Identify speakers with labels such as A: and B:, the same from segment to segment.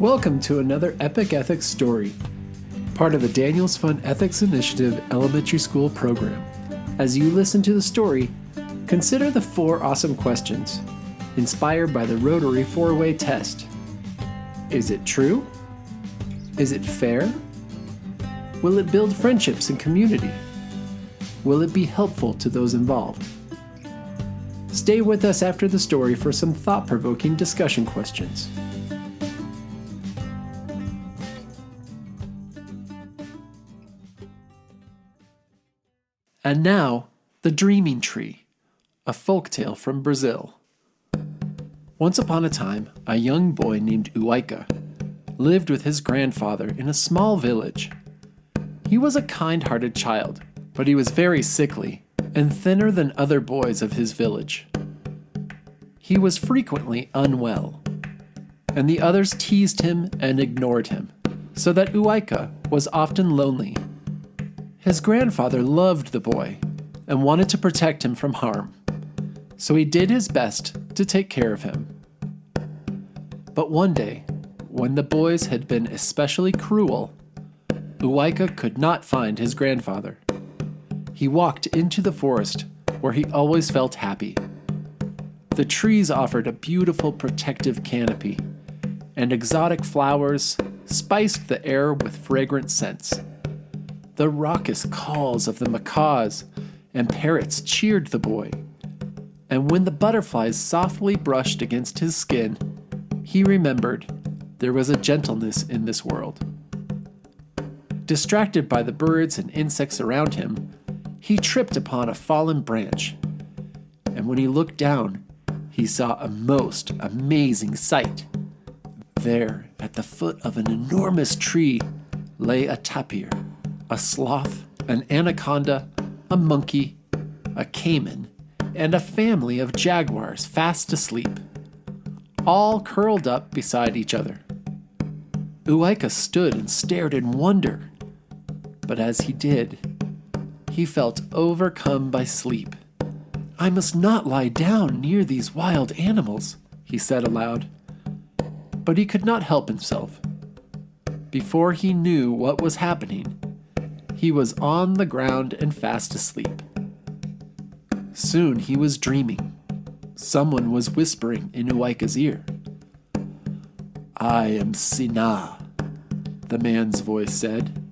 A: Welcome to another Epic Ethics story, part of the Daniel's Fun Ethics Initiative Elementary School program. As you listen to the story, consider the 4 awesome questions inspired by the Rotary 4-way test. Is it true? Is it fair? Will it build friendships and community? Will it be helpful to those involved? Stay with us after the story for some thought-provoking discussion questions. And now, The Dreaming Tree, a folktale from Brazil. Once upon a time, a young boy named Uaika lived with his grandfather in a small village. He was a kind-hearted child, but he was very sickly and thinner than other boys of his village. He was frequently unwell, and the others teased him and ignored him, so that Uaika was often lonely. His grandfather loved the boy and wanted to protect him from harm, so he did his best to take care of him. But one day, when the boys had been especially cruel, Uaika could not find his grandfather. He walked into the forest where he always felt happy. The trees offered a beautiful protective canopy, and exotic flowers spiced the air with fragrant scents. The raucous calls of the macaws and parrots cheered the boy, and when the butterflies softly brushed against his skin, he remembered there was a gentleness in this world. Distracted by the birds and insects around him, he tripped upon a fallen branch, and when he looked down, he saw a most amazing sight. There, at the foot of an enormous tree, lay a tapir, a sloth, an anaconda, a monkey, a caiman, and a family of jaguars fast asleep, all curled up beside each other. Uaika stood and stared in wonder, but as he did, he felt overcome by sleep. "I must not lie down near these wild animals," he said aloud. But he could not help himself. Before he knew what was happening, he was on the ground and fast asleep. Soon he was dreaming. Someone was whispering in Uaika's ear. "I am Sina," the man's voice said,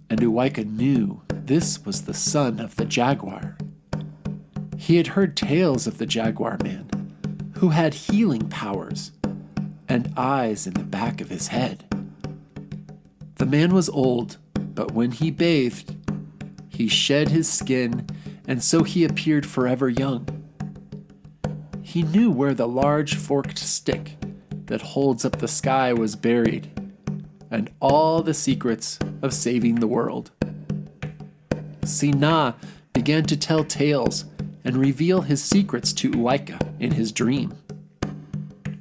A: and Uaika knew this was the son of the Jaguar. He had heard tales of the Jaguar man, who had healing powers and eyes in the back of his head. The man was old, but when he bathed, he shed his skin, and so he appeared forever young. He knew where the large forked stick that holds up the sky was buried, and all the secrets of saving the world. Sina began to tell tales and reveal his secrets to Uaika in his dream.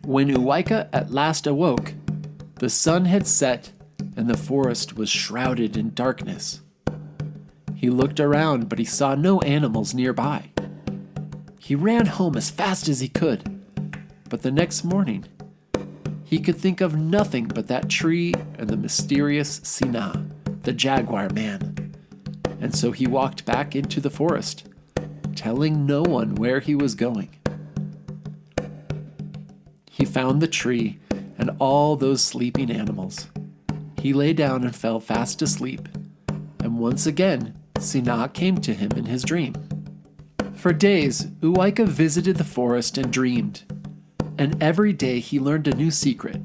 A: When Uaika at last awoke, the sun had set and the forest was shrouded in darkness. He looked around, but he saw no animals nearby. He ran home as fast as he could, but the next morning, he could think of nothing but that tree and the mysterious Sina, the Jaguar man. And so he walked back into the forest, telling no one where he was going. He found the tree and all those sleeping animals. He lay down and fell fast asleep, and once again, Sina came to him in his dream. For days, Uaika visited the forest and dreamed, and every day he learned a new secret.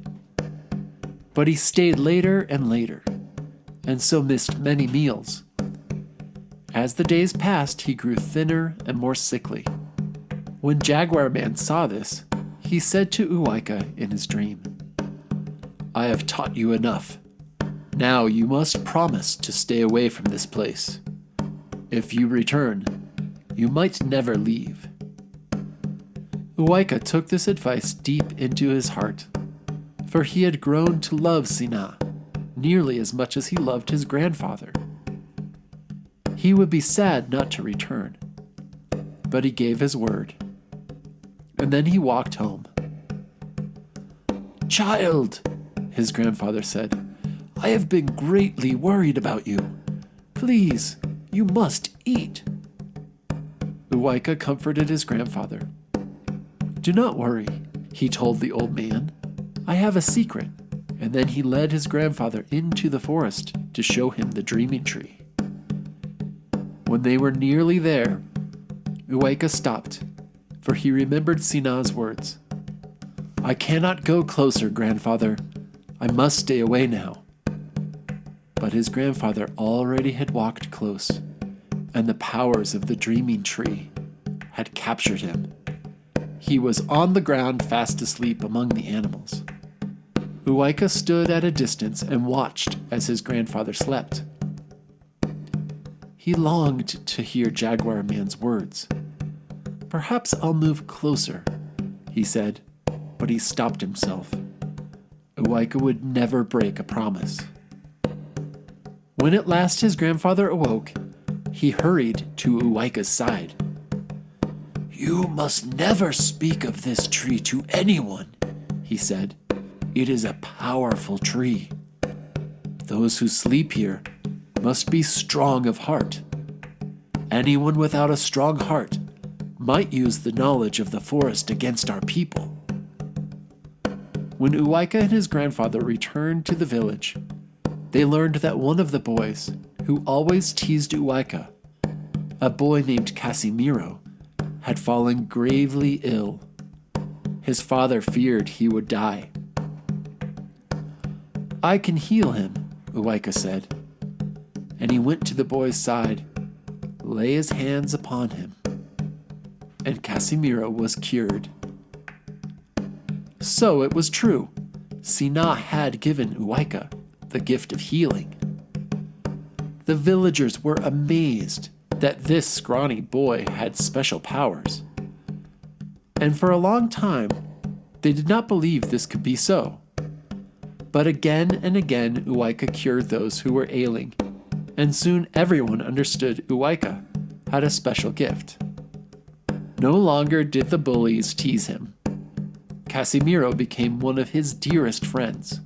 A: But he stayed later and later, and so missed many meals. As the days passed, he grew thinner and more sickly. When Jaguar Man saw this, he said to Uaika in his dream, "I have taught you enough. Now you must promise to stay away from this place. If you return, you might never leave." Uaika took this advice deep into his heart, for he had grown to love Sina nearly as much as he loved his grandfather. He would be sad not to return, but he gave his word, and then he walked home. "Child," his grandfather said. "I have been greatly worried about you. Please, you must eat." Uwaika comforted his grandfather. "Do not worry," he told the old man. "I have a secret." And then he led his grandfather into the forest to show him the dreaming tree. When they were nearly there, Uwaika stopped, for he remembered Sina's words. "I cannot go closer, grandfather. I must stay away now." But his grandfather already had walked close, and the powers of the dreaming tree had captured him. He was on the ground fast asleep among the animals. Uwaika stood at a distance and watched as his grandfather slept. He longed to hear Jaguar Man's words. "Perhaps I'll move closer," he said, but he stopped himself. Uwaika would never break a promise. When at last his grandfather awoke, he hurried to Uwaika's side. "You must never speak of this tree to anyone," he said. "It is a powerful tree. Those who sleep here must be strong of heart. Anyone without a strong heart might use the knowledge of the forest against our people." When Uwaika and his grandfather returned to the village, they learned that one of the boys, who always teased Uwaika, a boy named Casimiro, had fallen gravely ill. His father feared he would die. "I can heal him," Uwaika said. And he went to the boy's side, lay his hands upon him, and Casimiro was cured. So it was true. Sina had given Uwaika the gift of healing. The villagers were amazed that this scrawny boy had special powers. And for a long time, they did not believe this could be so. But again and again, Uwaika cured those who were ailing, and soon everyone understood Uwaika had a special gift. No longer did the bullies tease him. Casimiro became one of his dearest friends.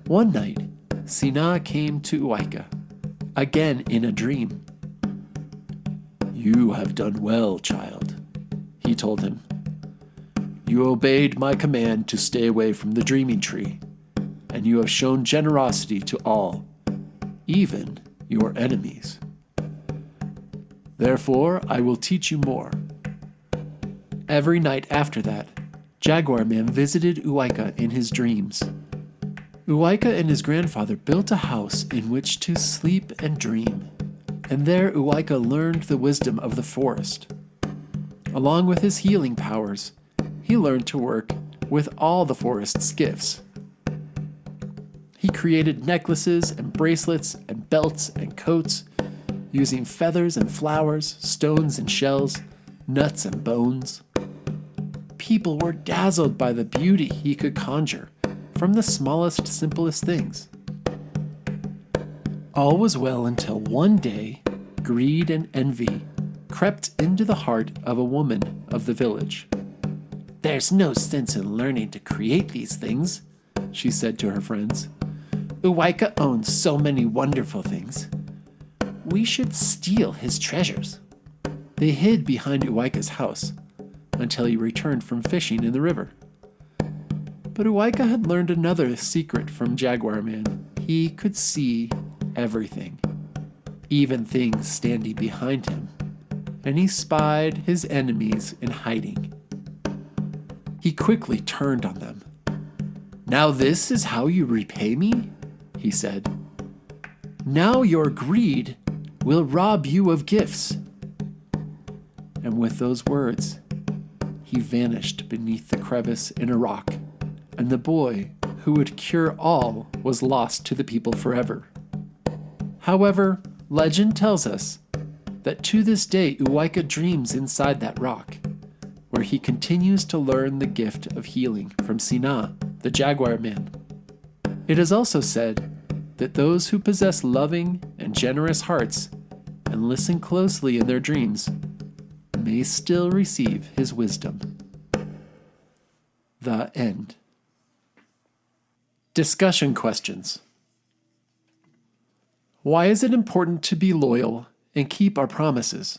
A: One night, Sina came to Uwaika, again in a dream. "You have done well, child," he told him. "You obeyed my command to stay away from the dreaming tree, and you have shown generosity to all, even your enemies. Therefore, I will teach you more." Every night after that, Jaguar Man visited Uwaika in his dreams. Uwaika and his grandfather built a house in which to sleep and dream, and there Uwaika learned the wisdom of the forest. Along with his healing powers, he learned to work with all the forest's gifts. He created necklaces and bracelets and belts and coats, using feathers and flowers, stones and shells, nuts and bones. People were dazzled by the beauty he could conjure from the smallest, simplest things. All was well until one day, greed and envy crept into the heart of a woman of the village. "There's no sense in learning to create these things," she said to her friends. "Uwaika owns so many wonderful things. We should steal his treasures." They hid behind Uwaika's house until he returned from fishing in the river. But Uwaika had learned another secret from Jaguar Man. He could see everything, even things standing behind him, and he spied his enemies in hiding. He quickly turned on them. "Now this is how you repay me?" he said. "Now your greed will rob you of gifts." And with those words, he vanished beneath the crevice in a rock, and the boy who would cure all was lost to the people forever. However, legend tells us that to this day Uwaika dreams inside that rock, where he continues to learn the gift of healing from Sina, the Jaguar Man. It is also said that those who possess loving and generous hearts and listen closely in their dreams may still receive his wisdom. The end. Discussion questions. Why is it important to be loyal and keep our promises?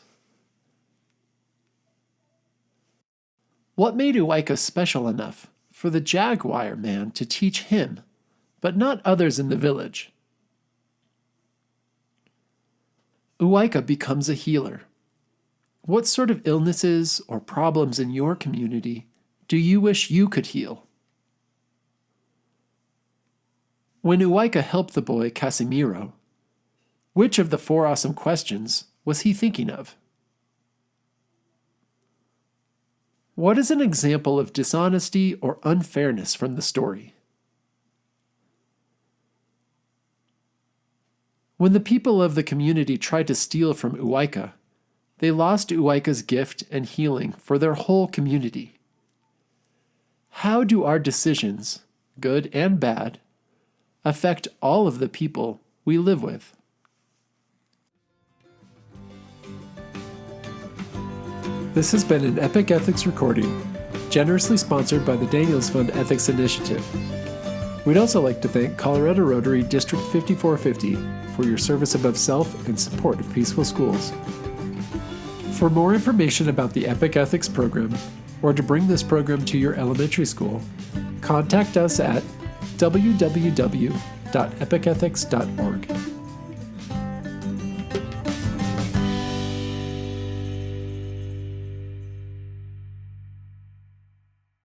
A: What made Uwaika special enough for the Jaguar man to teach him, but not others in the village? Uwaika becomes a healer. What sort of illnesses or problems in your community do you wish you could heal? When Uwaika helped the boy Casimiro, which of the 4 awesome questions was he thinking of? What is an example of dishonesty or unfairness from the story? When the people of the community tried to steal from Uwaika, they lost Uwaika's gift and healing for their whole community. How do our decisions, good and bad, affect all of the people we live with? This has been an Epic Ethics recording, generously sponsored by the Daniels Fund Ethics Initiative. We'd also like to thank Colorado Rotary District 5450 for your service above self and support of peaceful schools. For more information about the Epic Ethics program, or to bring this program to your elementary school, contact us at www.epicethics.org.